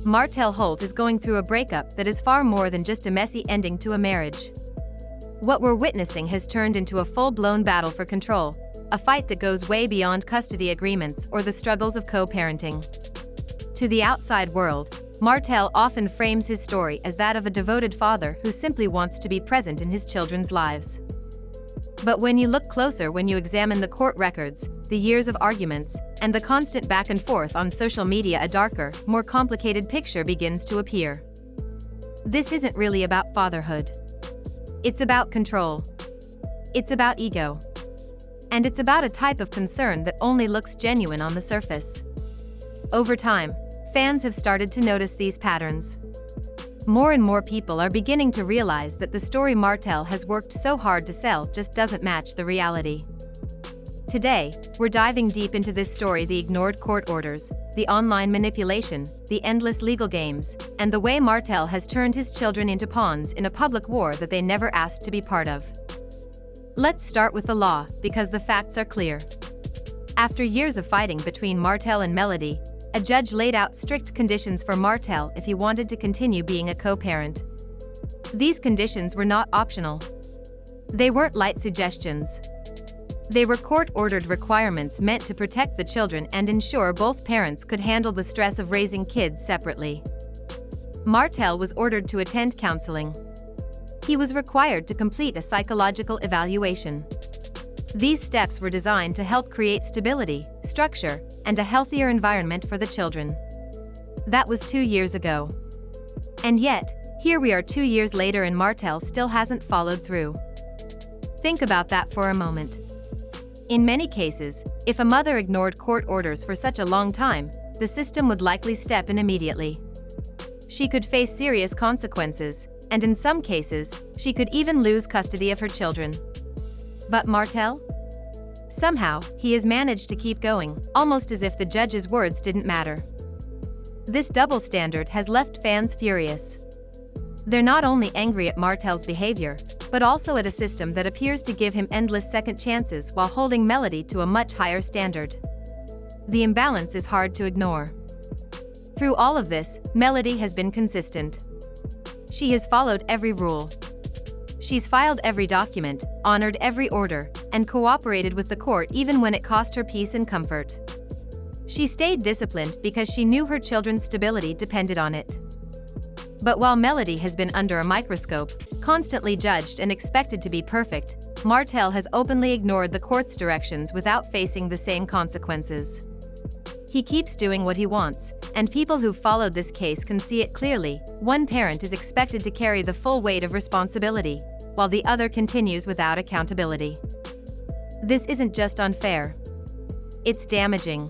Martell Holt is going through a breakup that is far more than just a messy ending to a marriage. What we're witnessing has turned into a full-blown battle for control, a fight that goes way beyond custody agreements or the struggles of co-parenting. To the outside world, Martell often frames his story as that of a devoted father who simply wants to be present in his children's lives. But when you look closer, when you examine the court records, the years of arguments, and the constant back and forth on social media, a darker, more complicated picture begins to appear. This isn't really about fatherhood. It's about control. It's about ego. And it's about a type of concern that only looks genuine on the surface. Over time, fans have started to notice these patterns. More and more people are beginning to realize that the story Martell has worked so hard to sell just doesn't match the reality. Today, we're diving deep into this story: the ignored court orders, the online manipulation, the endless legal games, and the way Martell has turned his children into pawns in a public war that they never asked to be part of. Let's start with the law, because the facts are clear. After years of fighting between Martell and Melody, a judge laid out strict conditions for Martell if he wanted to continue being a co-parent. These conditions were not optional. They weren't light suggestions. They were court-ordered requirements meant to protect the children and ensure both parents could handle the stress of raising kids separately. Martell was ordered to attend counseling. He was required to complete a psychological evaluation. These steps were designed to help create stability, structure, and a healthier environment for the children. That was 2 years ago. And yet, here we are 2 years later and Martell still hasn't followed through. Think about that for a moment. In many cases, if a mother ignored court orders for such a long time, the system would likely step in immediately. She could face serious consequences, and in some cases, she could even lose custody of her children. But Martell? Somehow, he has managed to keep going, almost as if the judge's words didn't matter. This double standard has left fans furious. They're not only angry at Martell's behavior, but also at a system that appears to give him endless second chances while holding Melody to a much higher standard. The imbalance is hard to ignore. Through all of this, Melody has been consistent. She has followed every rule. She's filed every document, honored every order, and cooperated with the court even when it cost her peace and comfort. She stayed disciplined because she knew her children's stability depended on it. But while Melody has been under a microscope, constantly judged and expected to be perfect, Martell has openly ignored the court's directions without facing the same consequences. He keeps doing what he wants, and people who followed this case can see it clearly. One parent is expected to carry the full weight of responsibility, while the other continues without accountability. This isn't just unfair. It's damaging.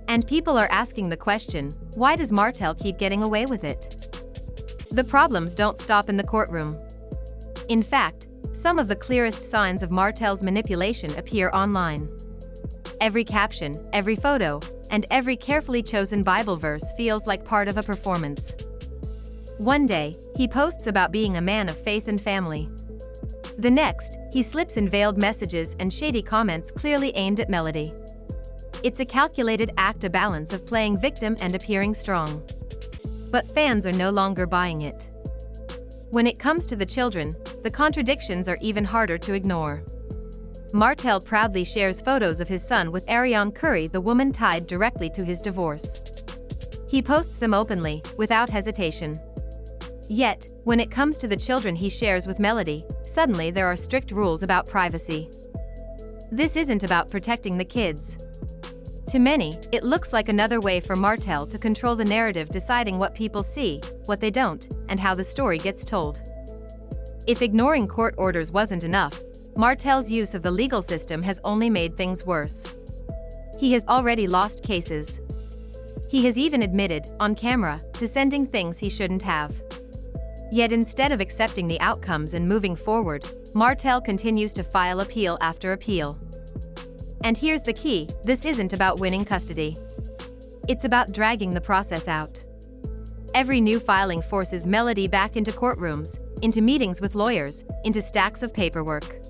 And people are asking the question, why does Martell keep getting away with it? The problems don't stop in the courtroom. In fact, some of the clearest signs of Martell's manipulation appear online. Every caption, every photo, and every carefully chosen Bible verse feels like part of a performance. One day, he posts about being a man of faith and family. The next, he slips in veiled messages and shady comments clearly aimed at Melody. It's a calculated act, a balance of playing victim and appearing strong. But fans are no longer buying it. When it comes to the children, the contradictions are even harder to ignore. Martell proudly shares photos of his son with Ariane Curry, the woman tied directly to his divorce. He posts them openly, without hesitation. Yet, when it comes to the children he shares with Melody, suddenly there are strict rules about privacy. This isn't about protecting the kids. To many, it looks like another way for Martell to control the narrative, deciding what people see, what they don't, and how the story gets told. If ignoring court orders wasn't enough, Martell's use of the legal system has only made things worse. He has already lost cases. He has even admitted, on camera, to sending things he shouldn't have. Yet instead of accepting the outcomes and moving forward, Martell continues to file appeal after appeal. And here's the key: this isn't about winning custody. It's about dragging the process out. Every new filing forces Melody back into courtrooms, into meetings with lawyers, into stacks of paperwork.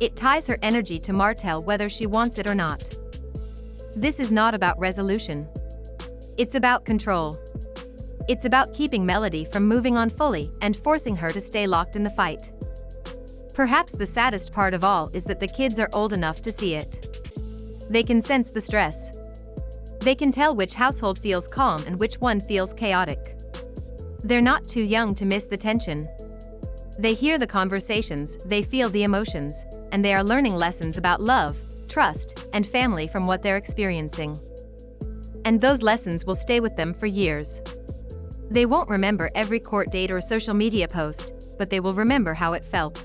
It ties her energy to Martell whether she wants it or not. This is not about resolution. It's about control. It's about keeping Melody from moving on fully and forcing her to stay locked in the fight. Perhaps the saddest part of all is that the kids are old enough to see it. They can sense the stress. They can tell which household feels calm and which one feels chaotic. They're not too young to miss the tension. They hear the conversations, they feel the emotions, and they are learning lessons about love, trust, and family from what they're experiencing. And those lessons will stay with them for years. They won't remember every court date or social media post, but they will remember how it felt.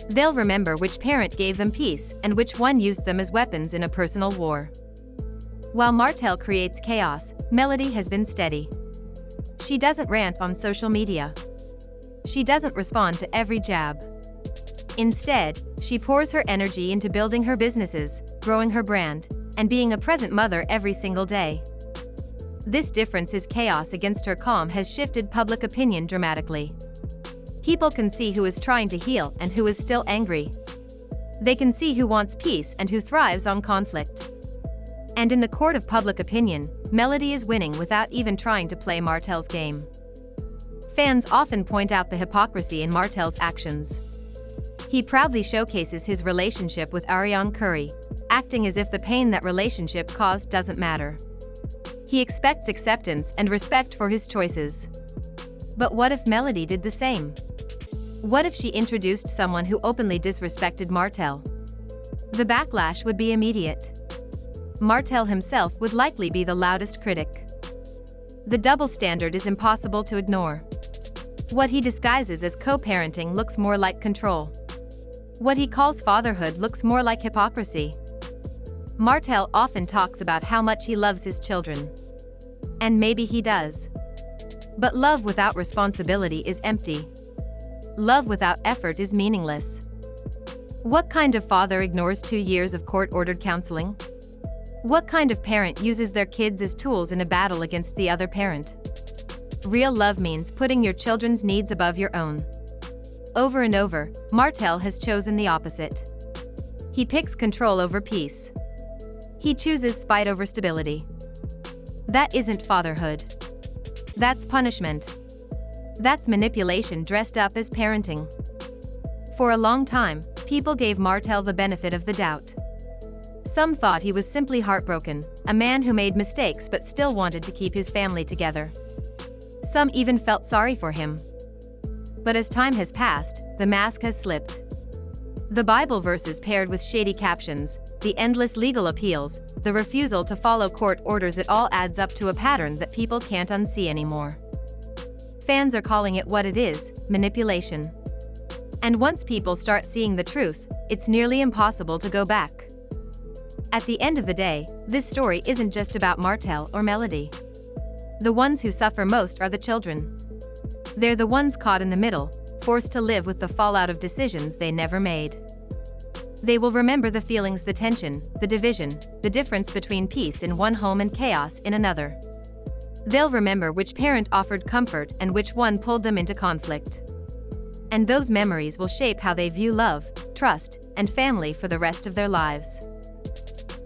They'll remember which parent gave them peace and which one used them as weapons in a personal war. While Martell creates chaos, Melody has been steady. She doesn't rant on social media. She doesn't respond to every jab. Instead, she pours her energy into building her businesses, growing her brand, and being a present mother every single day. This difference is chaos against her calm has shifted public opinion dramatically. People can see who is trying to heal and who is still angry. They can see who wants peace and who thrives on conflict. And in the court of public opinion, Melody is winning without even trying to play Martell's game. Fans often point out the hypocrisy in Martell's actions. He proudly showcases his relationship with Ariane Curry, acting as if the pain that relationship caused doesn't matter. He expects acceptance and respect for his choices. But what if Melody did the same? What if she introduced someone who openly disrespected Martell? The backlash would be immediate. Martell himself would likely be the loudest critic. The double standard is impossible to ignore. What he disguises as co-parenting looks more like control. What he calls fatherhood looks more like hypocrisy. Martell often talks about how much he loves his children. And maybe he does. But love without responsibility is empty. Love without effort is meaningless. What kind of father ignores 2 years of court-ordered counseling? What kind of parent uses their kids as tools in a battle against the other parent? Real love means putting your children's needs above your own. Over and over, Martell has chosen the opposite. He picks control over peace. He chooses spite over stability. That isn't fatherhood. That's punishment. That's manipulation dressed up as parenting. For a long time, people gave Martell the benefit of the doubt. Some thought he was simply heartbroken, a man who made mistakes but still wanted to keep his family together. Some even felt sorry for him. But as time has passed, the mask has slipped. The Bible verses paired with shady captions, the endless legal appeals, the refusal to follow court orders, it all adds up to a pattern that people can't unsee anymore. Fans are calling it what it is, manipulation. And once people start seeing the truth, it's nearly impossible to go back. At the end of the day, this story isn't just about Martell or Melody. The ones who suffer most are the children. They're the ones caught in the middle, forced to live with the fallout of decisions they never made. They will remember the feelings, the tension, the division, the difference between peace in one home and chaos in another. They'll remember which parent offered comfort and which one pulled them into conflict. And those memories will shape how they view love, trust, and family for the rest of their lives.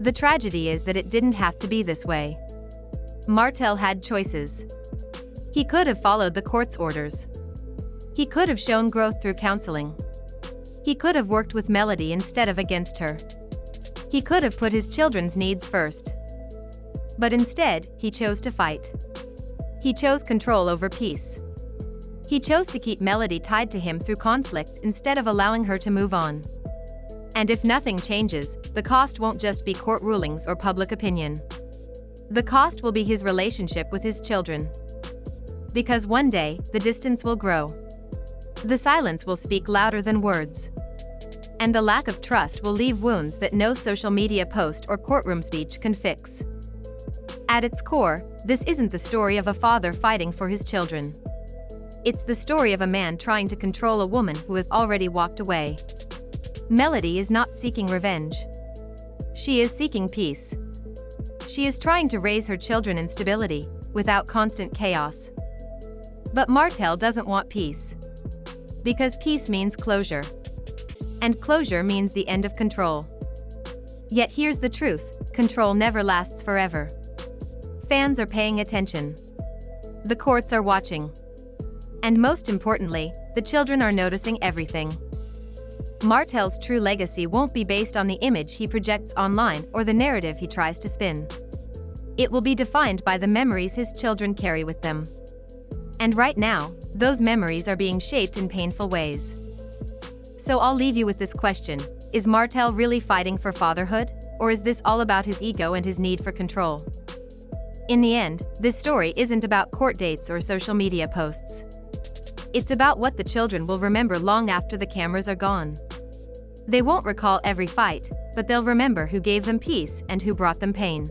The tragedy is that it didn't have to be this way. Martell had choices. He could have followed the court's orders. He could have shown growth through counseling. He could have worked with Melody instead of against her. He could have put his children's needs first. But instead, he chose to fight. He chose control over peace. He chose to keep Melody tied to him through conflict instead of allowing her to move on. And if nothing changes, the cost won't just be court rulings or public opinion. The cost will be his relationship with his children. Because one day, the distance will grow. The silence will speak louder than words. And the lack of trust will leave wounds that no social media post or courtroom speech can fix. At its core, this isn't the story of a father fighting for his children. It's the story of a man trying to control a woman who has already walked away. Melody is not seeking revenge. She is seeking peace. She is trying to raise her children in stability, without constant chaos. But Martell doesn't want peace. Because peace means closure. And closure means the end of control. Yet here's the truth, control never lasts forever. Fans are paying attention. The courts are watching. And most importantly, the children are noticing everything. Martell's true legacy won't be based on the image he projects online or the narrative he tries to spin. It will be defined by the memories his children carry with them. And right now, those memories are being shaped in painful ways. So I'll leave you with this question: is Martell really fighting for fatherhood, or is this all about his ego and his need for control? In the end, this story isn't about court dates or social media posts. It's about what the children will remember long after the cameras are gone. They won't recall every fight, but they'll remember who gave them peace and who brought them pain.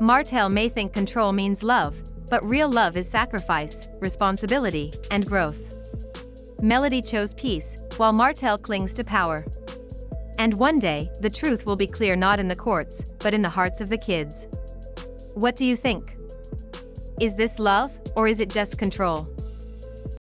Martell may think control means love, but real love is sacrifice, responsibility, and growth. Melody chose peace, while Martell clings to power. And one day, the truth will be clear not in the courts, but in the hearts of the kids. What do you think? Is this love, or is it just control?